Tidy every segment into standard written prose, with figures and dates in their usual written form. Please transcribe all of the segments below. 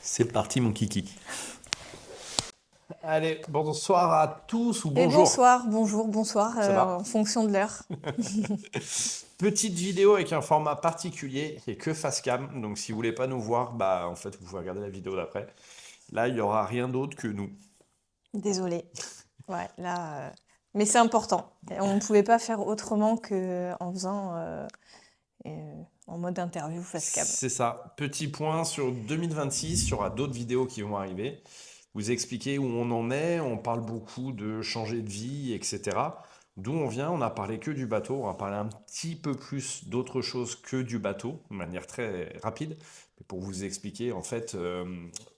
C'est parti mon kiki. Allez, bonsoir à tous ou Et bonjour. bonsoir, bonjour, bonsoir, Ça va en fonction de l'heure. Petite vidéo avec un format particulier et que face cam. Donc si vous voulez pas nous voir, bah en fait vous pouvez regarder la vidéo d'après. Là, il y aura rien d'autre que nous. Désolée. Ouais, là, mais c'est important. Et on ne pouvait pas faire autrement qu'en faisant en mode interview face cam. C'est ça. Petit point sur 2026, il y aura d'autres vidéos qui vont arriver. Vous expliquer où on en est, on parle beaucoup de changer de vie, etc. D'où on vient, on a parlé que du bateau, on va parler un petit peu plus d'autre chose que du bateau, de manière très rapide, mais pour vous expliquer en fait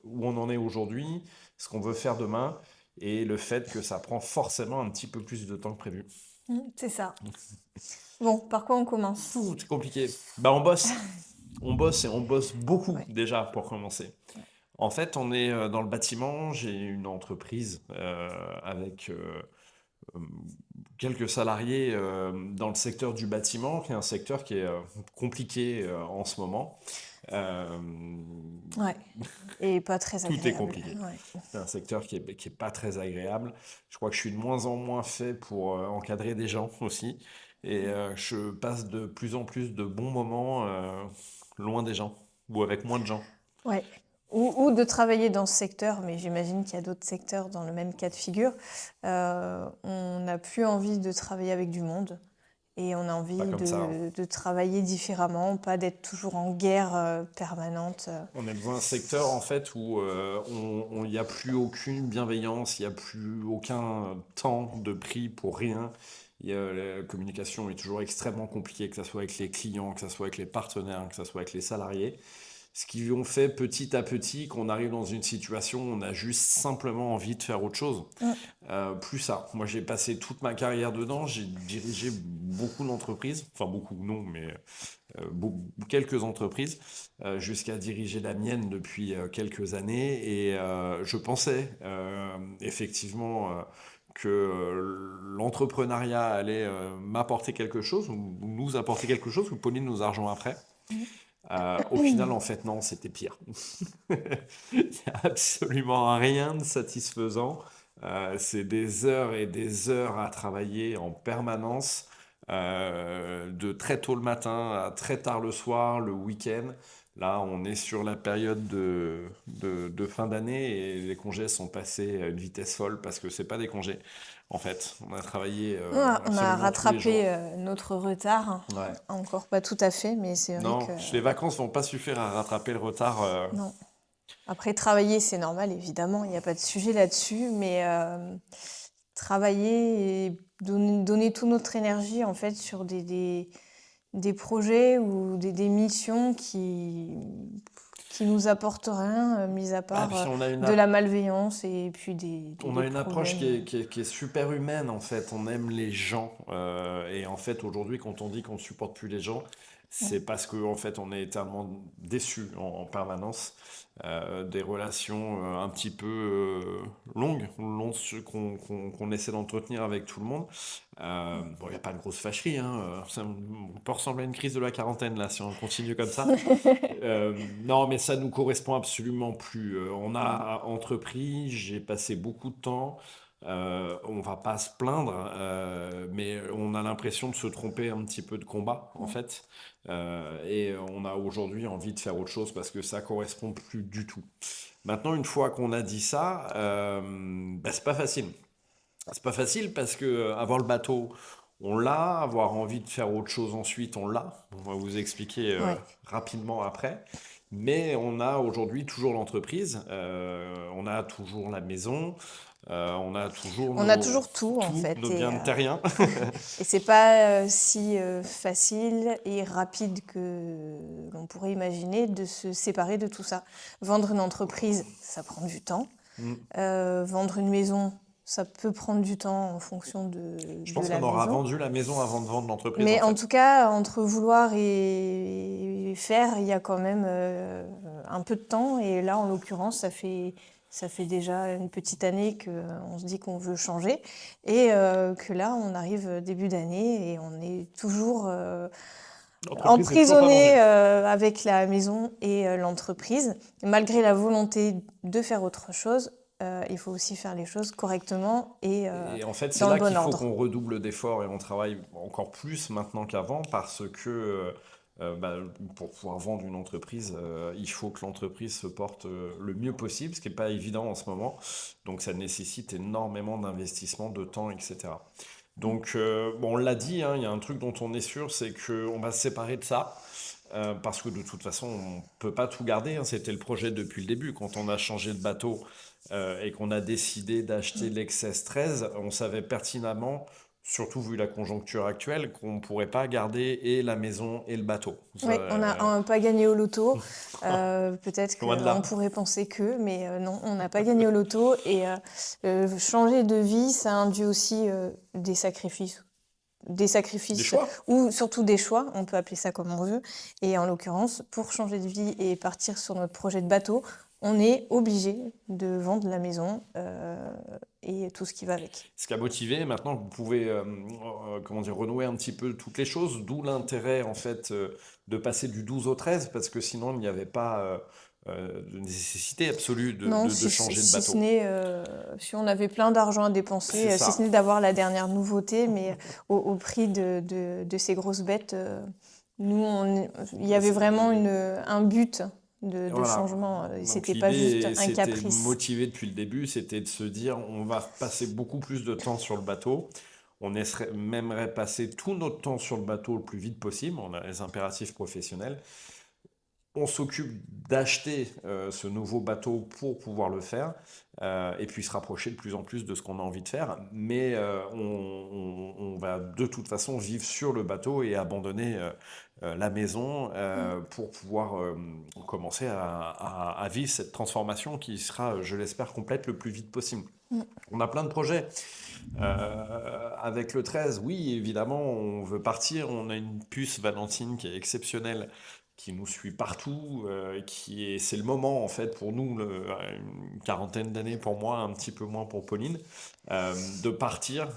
où on en est aujourd'hui, ce qu'on veut faire demain, et le fait que ça prend forcément un petit peu plus de temps que prévu. C'est ça. Bon, par quoi on commence? Fou, c'est compliqué. Bah on bosse. On bosse et on bosse beaucoup Ouais. déjà pour commencer. En fait, on est dans le bâtiment. J'ai une entreprise avec quelques salariés dans le secteur du bâtiment, qui est un secteur qui est compliqué en ce moment. Euh, Ouais. Et pas très Tout est agréable. compliqué. Ouais. C'est un secteur qui est pas très agréable. Je crois que je suis de moins en moins fait pour encadrer des gens aussi. Et je passe de plus en plus de bons moments loin des gens ou avec moins de gens. Ouais. Ou de travailler dans ce secteur, mais j'imagine qu'il y a d'autres secteurs dans le même cas de figure. On n'a plus envie de travailler avec du monde et on a envie Pas comme ça, hein. de travailler différemment, pas d'être toujours en guerre permanente. On est dans un secteur en fait où il n'y a plus aucune bienveillance, il n'y a plus aucun temps de prix pour rien. La communication est toujours extrêmement compliquée, que ce soit avec les clients, que ce soit avec les partenaires, que ce soit avec les salariés. Ce qui ont fait petit à petit qu'on arrive dans une situation où on a juste simplement envie de faire autre chose. Mm. Plus ça. Moi, j'ai passé toute ma carrière dedans, j'ai dirigé beaucoup d'entreprises, enfin beaucoup non, mais quelques entreprises, jusqu'à diriger la mienne depuis quelques années. Et je pensais effectivement que l'entrepreneuriat allait m'apporter quelque chose, ou nous apporter quelque chose, ou Pauline nous a rejoint après. Au final, en fait, non, c'était pire. Il n'y a absolument rien de satisfaisant. C'est des heures et des heures à travailler en permanence, de très tôt le matin à très tard le soir, le week-end. Là, on est sur la période de fin d'année et les congés sont passés à une vitesse folle parce que c'est pas des congés. En fait, on a travaillé On a absolument tous les jours. rattrapé notre retard, Ouais. encore pas tout à fait, mais c'est vrai Non, que les vacances vont pas suffire à rattraper le retard. non. Après, travailler, c'est normal, évidemment, il n'y a pas de sujet là-dessus, mais travailler et donner toute notre énergie, en fait, sur des projets ou des missions qui nous apportent rien, mis à Ah, part puis on a une, de la malveillance et puis on a des une approche problèmes. qui est super humaine en fait. On aime les gens. Et en fait, aujourd'hui, quand on dit qu'on ne supporte plus les gens, c'est parce qu'en fait, on est tellement déçus en permanence des relations un petit peu longues qu'on essaie d'entretenir avec tout le monde. Bon, il n'y a pas de grosse fâcherie, hein. On peut ressembler à une crise de la quarantaine là si on continue comme ça. Non, mais ça nous correspond absolument plus. On a entrepris, j'ai passé beaucoup de temps. On va pas se plaindre, mais on a l'impression de se tromper un petit peu de combat, en fait. Et on a aujourd'hui envie de faire autre chose parce que ça correspond plus du tout. Maintenant, une fois qu'on a dit ça, bah, c'est pas facile. C'est pas facile parce que avoir le bateau, on l'a, avoir envie de faire autre chose ensuite, on l'a. On va vous expliquer Ouais. rapidement après. Mais on a aujourd'hui toujours l'entreprise, on a toujours la maison, on a toujours On a toujours tout, en fait. nos biens de terrien. Et c'est pas si facile et rapide que l'on pourrait imaginer de se séparer de tout ça. Vendre une entreprise, ça prend du temps. Mm. Vendre une maison, ça peut prendre du temps en fonction Je de pense la qu'on aura maison. vendu la maison avant de vendre l'entreprise en Mais en fait. tout cas, entre vouloir et faire, il y a quand même un peu de temps. Et là, en l'occurrence, ça fait Ça fait déjà une petite année qu'on se dit qu'on veut changer et que là, on arrive début d'année et on est toujours L'entreprise n'est toujours pas vendue. emprisonné avec la maison et l'entreprise. Malgré la volonté de faire autre chose, il faut aussi faire les choses correctement et Et en fait, c'est dans le là bon qu'il faut ordre. qu'on redouble d'efforts et on travaille encore plus maintenant qu'avant parce que bah, pour pouvoir vendre une entreprise, il faut que l'entreprise se porte le mieux possible, ce qui n'est pas évident en ce moment. Donc ça nécessite énormément d'investissement, de temps, etc. Donc bon, on l'a dit, hein, il y a un truc dont on est sûr, c'est qu'on va se séparer de ça. Parce que de toute façon, on ne peut pas tout garder, hein. C'était le projet depuis le début. Quand on a changé de bateau et qu'on a décidé d'acheter l'XS 13, on savait pertinemment, surtout vu la conjoncture actuelle, qu'on ne pourrait pas garder et la maison et le bateau. Oui, on n'a pas gagné au loto. Peut-être Loin de qu'on là. pourrait penser que, mais non, on n'a pas gagné au loto. Et changer de vie, ça induit aussi des sacrifices. Des Des sacrifices choix. ou surtout des choix, on peut appeler ça comme on veut. Et en l'occurrence, pour changer de vie et partir sur notre projet de bateau, on est obligé de vendre la maison et tout ce qui va avec. Ce qui a motivé, maintenant vous pouvez comment dire, renouer un petit peu toutes les choses, d'où l'intérêt en fait de passer du 12 au 13, parce que sinon il n'y avait pas de nécessité absolue Non, de changer de si ce bateau. n'est si on avait plein d'argent à dépenser, C'est si ça. ce n'est d'avoir la dernière nouveauté, mais au prix de ces grosses bêtes, il y avait vraiment un but de Voilà. changement. Et Donc c'était pas juste l'idée, un c'était caprice. motivé depuis le début, c'était de se dire on va passer beaucoup plus de temps sur le bateau. Aimerait passer tout notre temps sur le bateau le plus vite possible. On a les impératifs professionnels. On s'occupe d'acheter ce nouveau bateau pour pouvoir le faire et puis se rapprocher de plus en plus de ce qu'on a envie de faire. Mais on va de toute façon vivre sur le bateau et abandonner la maison pour pouvoir commencer à vivre cette transformation qui sera, je l'espère, complète le plus vite possible. Mm. On a plein de projets. Avec le 13, oui, évidemment, on veut partir. On a une puce Valentine qui est exceptionnelle, qui nous suit partout, c'est le moment en fait pour nous, une quarantaine d'années pour moi, un petit peu moins pour Pauline, de partir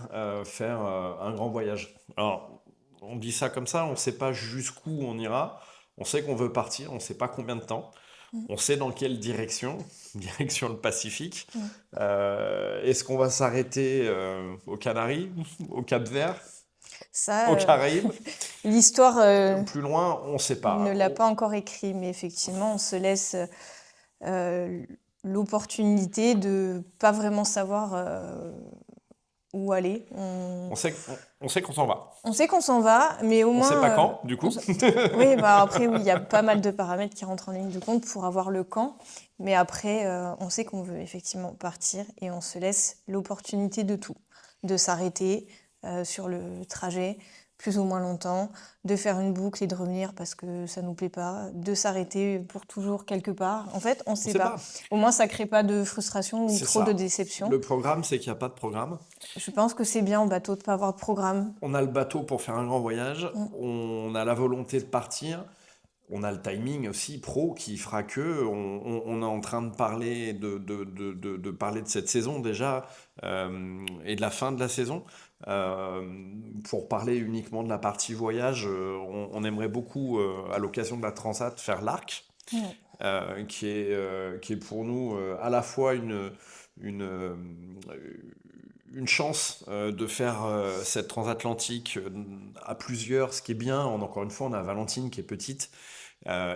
faire un grand voyage. Alors, on dit ça comme ça, on ne sait pas jusqu'où on ira. On sait qu'on veut partir, on ne sait pas combien de temps. Mm. On sait dans quelle direction, direction le Pacifique. Mm. Est-ce qu'on va s'arrêter aux Canaries, au Cap-Vert, Ça, aux Caraïbes? l'histoire Plus loin, on ne sait ne pas. l'a pas encore écrit, mais effectivement, on se laisse euh, l'opportunité de pas vraiment savoir où aller. On sait qu'on s'en va. On sait qu'on s'en va, mais au On ne sait pas moins, quand, du on coup. s- oui, bah après, oui, il y a pas mal de paramètres qui rentrent en ligne de compte pour avoir le quand. Mais après, on sait qu'on veut effectivement partir et on se laisse l'opportunité de tout, de s'arrêter sur le trajet plus ou moins longtemps, de faire une boucle et de revenir parce que ça nous plaît pas, de s'arrêter pour toujours quelque part. En fait, on On ne sait sait pas. pas. Au moins, ça crée pas de frustration ou C'est trop de ça. déception. Le programme, c'est qu'il n'y a pas de programme. Je pense que c'est bien en bateau de pas avoir de programme. On a le bateau pour faire un grand voyage. Mm. On a la volonté de partir. On a le timing aussi pro qui fera que on est en train de parler de parler de cette saison déjà et de la fin de la saison. Euh, pour parler uniquement de la partie voyage, on aimerait beaucoup à l'occasion de la Transat faire l'Arc, Ouais. qui est pour nous à la fois une, euh, une chance de faire cette transatlantique à plusieurs, ce qui est bien. Encore une fois, on a Valentine qui est petite.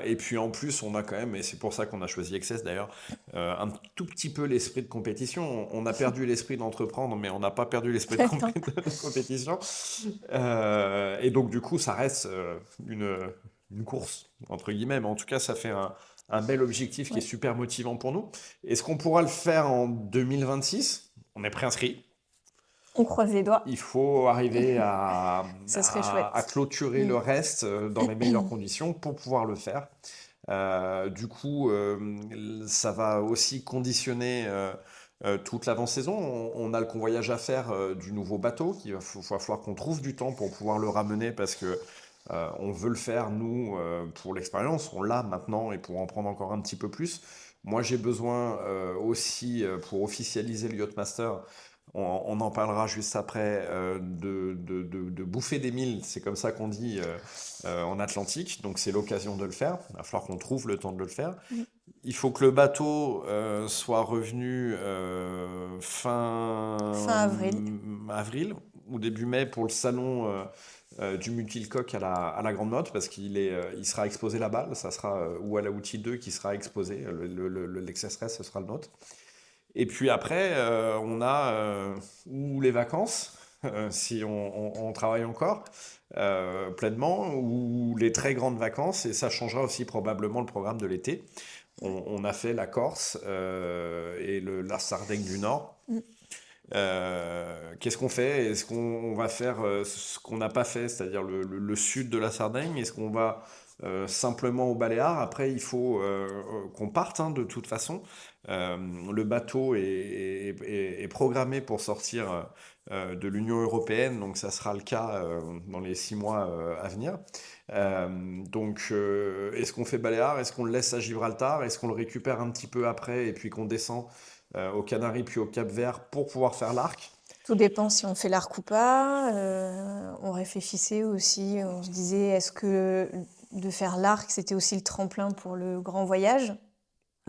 Et puis en plus, on a quand même, et c'est pour ça qu'on a choisi Excess d'ailleurs, un tout petit peu l'esprit de compétition. On a perdu l'esprit d'entreprendre, mais on n'a pas perdu l'esprit de, Non. de compétition. Et donc du coup, ça reste une course, entre guillemets, mais en tout cas, ça fait un bel objectif qui est Ouais. super motivant pour nous. Est-ce qu'on pourra le faire en 2026? On est préinscrit. On croise les doigts. Il faut arriver Ça serait à chouette. clôturer Mm. le reste dans les meilleures conditions pour pouvoir le faire. Du coup, ça va aussi conditionner toute l'avant-saison. On a le convoyage à faire du nouveau bateau, va falloir qu'on trouve du temps pour pouvoir le ramener parce que on veut le faire, nous, pour l'expérience. On l'a maintenant et pour en prendre encore un petit peu plus. Moi, j'ai besoin aussi, pour officialiser le Yachtmaster, on en parlera juste après, de bouffer des milles, c'est comme ça qu'on dit en Atlantique, donc c'est l'occasion de le faire, il va falloir qu'on trouve le temps de le faire. Mm. Il faut que le bateau soit revenu Fin fin avril. avril ou début mai pour le salon du multicoque à la Grande Motte parce il sera exposé là-bas, ça sera ou à la Outil 2 qui sera exposé, l'Express ce sera le nôtre. Et puis après, on a ou les vacances, si on travaille encore pleinement, ou les très grandes vacances, et ça changera aussi probablement le programme de l'été. On a fait la Corse et la Sardaigne du Nord. Mm. Qu'est-ce qu'on fait? Est-ce qu'on va faire ce qu'on n'a pas fait, c'est-à-dire le sud de la Sardaigne? Est-ce qu'on va simplement aux Baléares? Après, il faut qu'on parte hein, de toute façon. Le bateau est programmé pour sortir de l'Union européenne, donc ça sera le cas dans les 6 mois à venir. Est-ce qu'on fait Baléares? Est-ce qu'on le laisse à Gibraltar? Est-ce qu'on le récupère un petit peu après et puis qu'on descend aux Canaries puis au Cap-Vert pour pouvoir faire l'arc? Tout dépend si on fait l'arc ou pas. On réfléchissait aussi, on se disait, est-ce que de faire l'arc, c'était aussi le tremplin pour le grand voyage?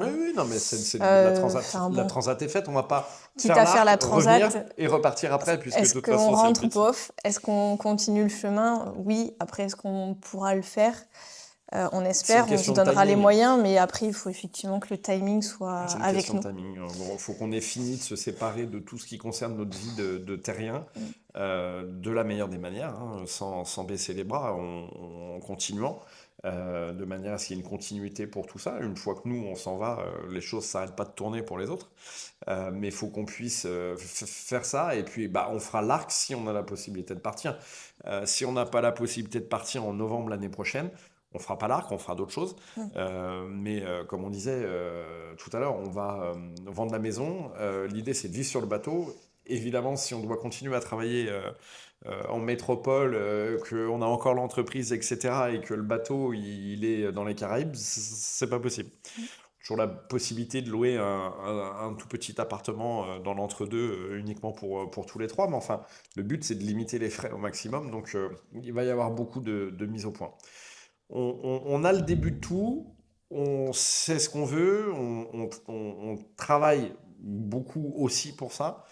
Oui, Hein. oui, non, mais la transat, Enfin la bon, transat est faite. On va pas quitte faire à faire l'arc, la revenir transat, et repartir après, puisque de est-ce toute qu'on façon, c'est le rentre but. bof? Est-ce qu'on continue le chemin? Oui. Après, est-ce qu'on pourra le faire? On C'est une espère, on se question de donnera les timing. moyens, mais après, il faut effectivement que le timing soit C'est une avec question de nous. timing. Il faut qu'on ait fini de se séparer de tout ce qui concerne notre vie de terrien Mm. de la meilleure des manières, hein, sans baisser les bras, en continuant, de manière à ce qu'il y ait une continuité pour tout ça. Une fois que nous, on s'en va, les choses ne s'arrêtent pas de tourner pour les autres. Mais il faut qu'on puisse faire ça. Et puis, bah, on fera l'arc si on a la possibilité de partir. Si on n'a pas la possibilité de partir en novembre l'année prochaine, on fera pas l'arc, on fera d'autres choses. Mm. Mais comme on disait tout à l'heure, on va vendre la maison. L'idée, c'est de vivre sur le bateau. Évidemment, si on doit continuer à travailler en métropole, qu'on a encore l'entreprise, etc., et que le bateau, il est dans les Caraïbes, c'est pas possible. Toujours la possibilité de louer un tout petit appartement dans l'entre-deux uniquement pour tous les trois. Mais enfin, le but, c'est de limiter les frais au maximum. Donc, il va y avoir beaucoup de mise au point. On a le début de tout, on sait ce qu'on veut, on travaille beaucoup aussi pour ça.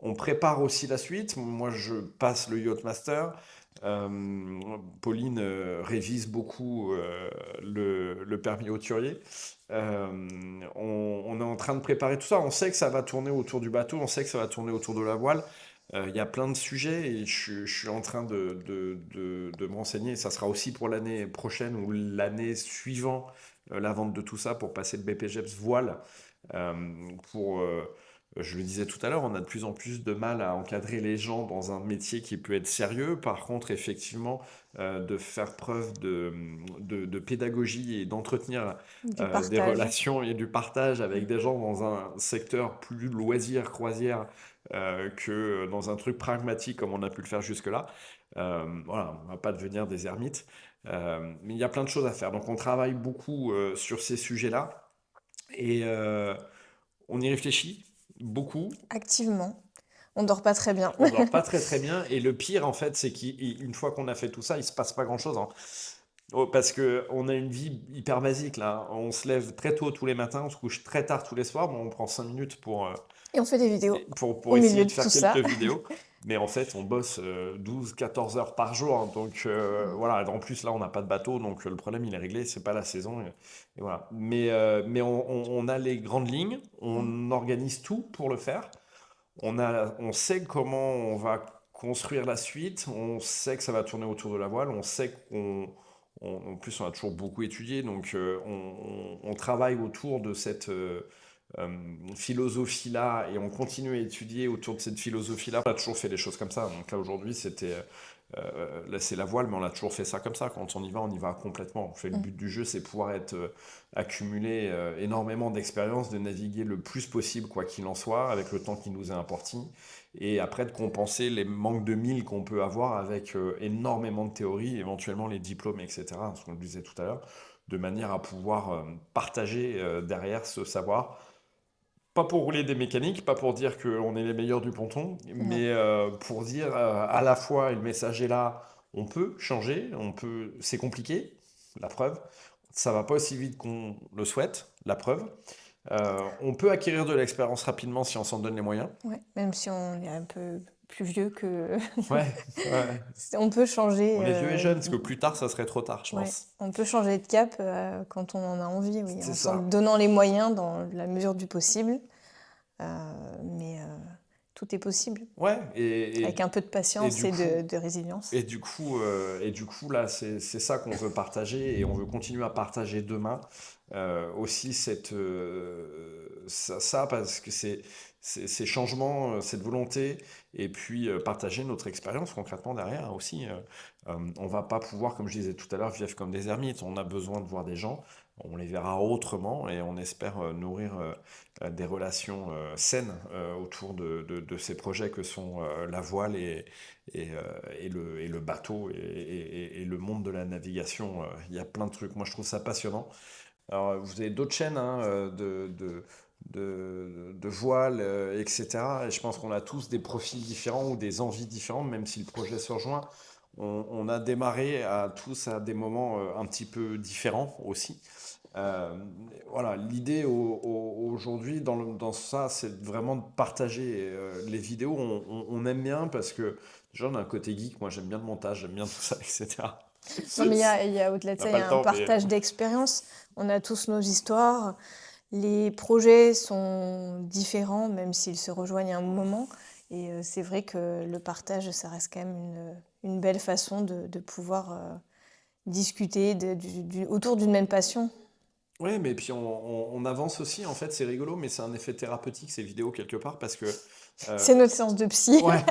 On prépare aussi la suite. Moi, je passe le Yacht Master. Pauline révise beaucoup le permis hauturier. On est en train de préparer tout ça. On sait que ça va tourner autour du bateau, on sait que ça va tourner autour de la voile. Il y a plein de sujets et je suis en train de me renseigner. Ça sera aussi pour l'année prochaine ou l'année suivant la vente de tout ça pour passer le BPGEPS voile. Euh, pour, je le disais tout à l'heure, on a de plus en plus de mal à encadrer les gens dans un métier qui peut être sérieux. Par contre, effectivement, de faire preuve de pédagogie et d'entretenir Du des partage. relations et du partage avec des gens dans un secteur plus loisir, croisière, que dans un truc pragmatique comme on a pu le faire jusque-là. Voilà, on ne va pas devenir des ermites. Mais il y a plein de choses à faire. Donc on travaille beaucoup sur ces sujets-là et on y réfléchit beaucoup. Activement. On dort pas très bien. On dort pas très très bien. Et le pire, en fait, c'est qu'une fois qu'on a fait tout ça, il se passe pas grand-chose, hein. Oh, parce que on a une vie hyper basique là. On se lève très tôt tous les matins, on se couche très tard tous les soirs. Bon, on prend 5 minutes Et on fait des vidéos pour au essayer milieu de de faire tout ça. quelques vidéos. Mais en fait, on bosse 12-14 heures par jour. Donc voilà, en plus là, on n'a pas de bateau. Donc le problème, il est réglé. C'est pas la saison. Et voilà. Mais on a les grandes lignes. On organise tout pour le faire. On sait comment on va construire la suite. On sait que ça va tourner autour de la voile. On sait en plus, on a toujours beaucoup étudié. Donc on travaille autour de cette euh, philosophie-là et on continue à étudier autour de cette philosophie-là. On a toujours fait les choses comme ça. Donc là, aujourd'hui, là, c'est la voile, mais on a toujours fait ça comme ça. Quand on y va complètement. Le Mm. but du jeu, c'est pouvoir accumuler énormément d'expérience, de naviguer le plus possible, quoi qu'il en soit, avec le temps qui nous est imparti. Et après, de compenser les manques de mille qu'on peut avoir avec énormément de théorie, éventuellement les diplômes, etc. Ce qu'on le disait tout à l'heure. de manière à pouvoir partager derrière ce savoir. Pas pour rouler des mécaniques, pas pour dire qu'on est les meilleurs du ponton, Non. mais pour dire à la fois, et le message est là, on peut changer, c'est compliqué, la preuve. Ça va pas aussi vite qu'on le souhaite, la preuve. On peut acquérir de l'expérience rapidement si on s'en donne les moyens. Ouais, même si on est un peu plus vieux que... Ouais, ouais. On peut changer... On est vieux et jeune, parce que plus tard, ça serait trop tard, je ouais, pense. on peut changer de cap quand on en a envie, oui, C'est en s'en ça. donnant les moyens dans la mesure du possible. Mais tout est possible, Ouais, avec un peu de patience du et coup, de résilience. et du coup, là, c'est ça qu'on veut partager et on veut continuer à partager demain aussi ça, parce que ces changements, cette volonté, et puis partager notre expérience concrètement derrière aussi. On va pas pouvoir, comme je disais tout à l'heure, vivre comme des ermites. On a besoin de voir des gens, on les verra autrement et on espère nourrir des relations saines autour de ces projets que sont la voile et le bateau et le monde de la navigation. Il y a plein de trucs. Moi, je trouve ça passionnant. Alors, vous avez d'autres chaînes hein, de voile, etc. Et je pense qu'on a tous des profils différents ou des envies différentes, même si le projet se rejoint. On a démarré tous à des moments un petit peu différents aussi. Euh, voilà, l'idée aujourd'hui dans ça, c'est vraiment de partager les vidéos. On aime bien parce que déjà on a un côté geek. Moi, j'aime bien le montage, j'aime bien tout ça, etc. Non, mais On au-delà de n'a ça, il y pas le a un temps, mais partage d'expérience. On a tous nos histoires. Les projets sont différents, même s'ils se rejoignent à un moment. Et c'est vrai que le partage, ça reste quand même une belle façon de pouvoir discuter autour d'une même passion. ouais, mais puis on avance aussi. En fait, c'est rigolo, mais c'est un effet thérapeutique ces vidéos quelque part parce que C'est euh, notre séance de psy. ouais,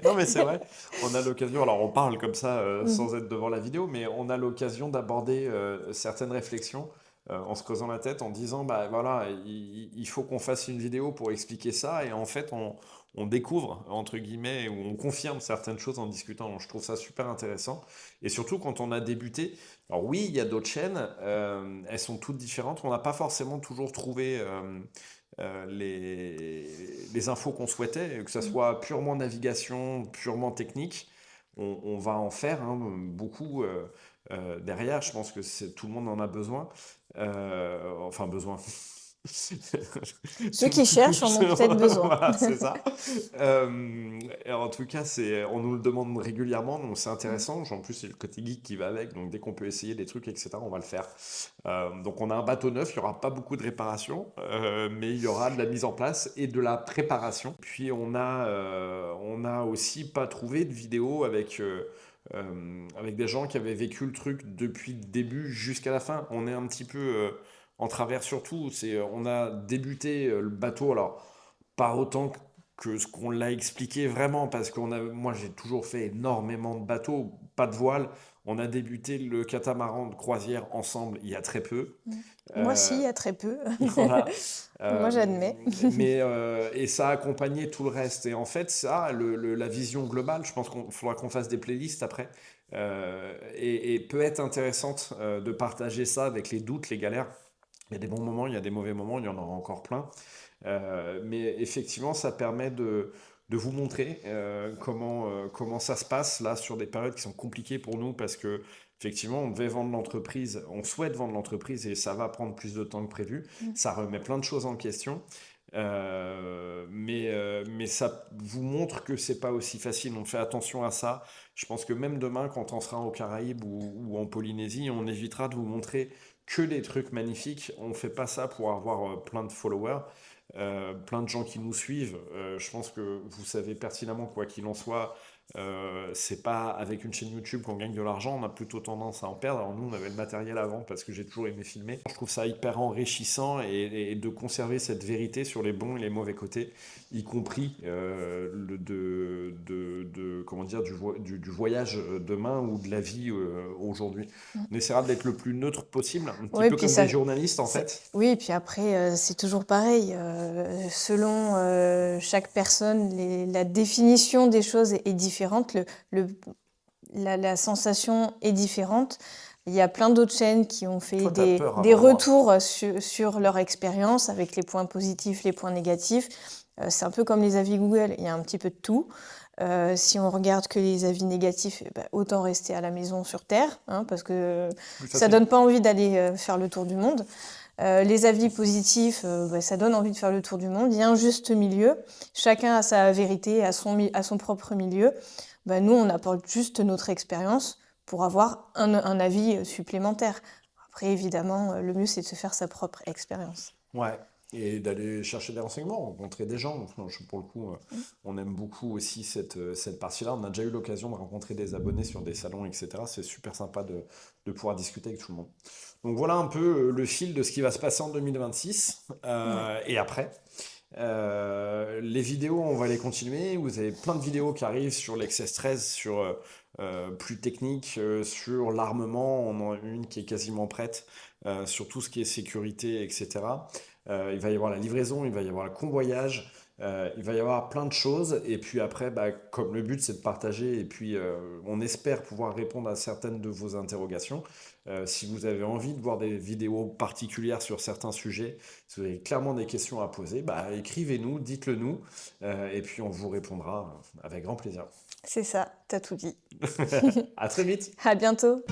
non mais c'est vrai. On a l'occasion. Alors on parle comme ça Mhm. sans être devant la vidéo, mais on a l'occasion d'aborder certaines réflexions en se creusant la tête, en disant bah voilà, il faut qu'on fasse une vidéo pour expliquer ça, et en fait on découvre entre guillemets ou on confirme certaines choses en discutant. Donc, je trouve ça super intéressant, et surtout quand on a débuté. Alors oui, il y a d'autres chaînes, elles sont toutes différentes. On n'a pas forcément toujours trouvé les infos qu'on souhaitait, que ce Mhm. soit purement navigation, purement technique. On va en faire hein, beaucoup derrière. Je pense que tout le monde en a besoin. Enfin, besoin. Ceux qui cherchent en ont peut-être besoin. Voilà, c'est ça. Et en tout cas, on nous le demande régulièrement, donc c'est intéressant. En plus, c'est le côté geek qui va avec, donc dès qu'on peut essayer des trucs, etc., on va le faire. Donc on a un bateau neuf, il n'y aura pas beaucoup de réparation, mais il y aura de la mise en place et de la préparation. Puis on a aussi pas trouvé de vidéo avec des gens qui avaient vécu le truc depuis le début jusqu'à la fin. On est un petit peu en travers surtout. On a débuté le bateau, alors pas autant que ce qu'on l'a expliqué vraiment, parce moi j'ai toujours fait énormément de bateaux, pas de voile. On a débuté le catamaran de croisière ensemble il y a très peu. Moi, si, il Euh, y a très peu. voilà. Moi, Euh, j'admets. et ça a accompagné tout le reste. Et en fait, ça, la vision globale, je pense qu'il faudra qu'on fasse des playlists après, et peut être intéressante de partager ça avec les doutes, les galères. Il y a des bons moments, il y a des mauvais moments, il y en aura encore plein. Mais effectivement, ça permet de vous montrer comment ça se passe là sur des périodes qui sont compliquées pour nous, parce que effectivement, on devait vendre l'entreprise, on souhaite vendre l'entreprise et ça va prendre plus de temps que prévu. Ça remet plein de choses en question. Mais ça vous montre que c'est pas aussi facile. On fait attention à ça. Je pense que même demain, quand on sera aux Caraïbes ou en Polynésie, on évitera de vous montrer que des trucs magnifiques. On fait pas ça pour avoir plein de followers, plein de gens qui nous suivent. Je pense que vous savez pertinemment, quoi qu'il en soit, c'est pas avec une chaîne YouTube qu'on gagne de l'argent, on a plutôt tendance à en perdre. Alors nous, on avait le matériel avant parce que j'ai toujours aimé filmer. Je trouve ça hyper enrichissant, et de conserver cette vérité sur les bons et les mauvais côtés, y compris comment dire, du voyage demain ou de la vie aujourd'hui. On essaiera d'être le plus neutre possible, un petit Oui, peu puis comme ça, des journalistes en fait. oui, et puis après, c'est toujours pareil. Selon chaque personne, la définition des choses est différente. La sensation est différente. Il y a plein d'autres chaînes qui ont fait Toi, t'as peur des avant moi. retours sur leur expérience avec les points positifs, les points négatifs. C'est un peu comme les avis Google, il y a un petit peu de tout. Si on regarde que les avis négatifs, autant rester à la maison sur Terre, hein, parce que Plus ça facile. donne pas envie d'aller faire le tour du monde. Les avis positifs, ça donne envie de faire le tour du monde. Il y a un juste milieu. Chacun a sa vérité, à son propre milieu. Nous, on apporte juste notre expérience pour avoir un avis supplémentaire. Après, évidemment, le mieux, c'est de se faire sa propre expérience. Ouais, et d'aller chercher des renseignements, rencontrer des gens. Enfin, pour le coup, on aime beaucoup aussi cette partie-là. On a déjà eu l'occasion de rencontrer des abonnés sur des salons, etc. C'est super sympa de pouvoir discuter avec tout le monde. Donc voilà un peu le fil de ce qui va se passer en 2026 Ouais. et après. Les vidéos, on va les continuer. Vous avez plein de vidéos qui arrivent sur l'Excess 13, sur plus technique, sur l'armement. On en a une qui est quasiment prête, sur tout ce qui est sécurité, etc. Il va y avoir la livraison, il va y avoir le convoyage, il va y avoir plein de choses. Et puis après, comme le but c'est de partager, et puis on espère pouvoir répondre à certaines de vos interrogations. Si vous avez envie de voir des vidéos particulières sur certains sujets, si vous avez clairement des questions à poser, écrivez-nous, dites-le nous, et puis on vous répondra avec grand plaisir. C'est ça, t'as tout dit. À très vite! À bientôt!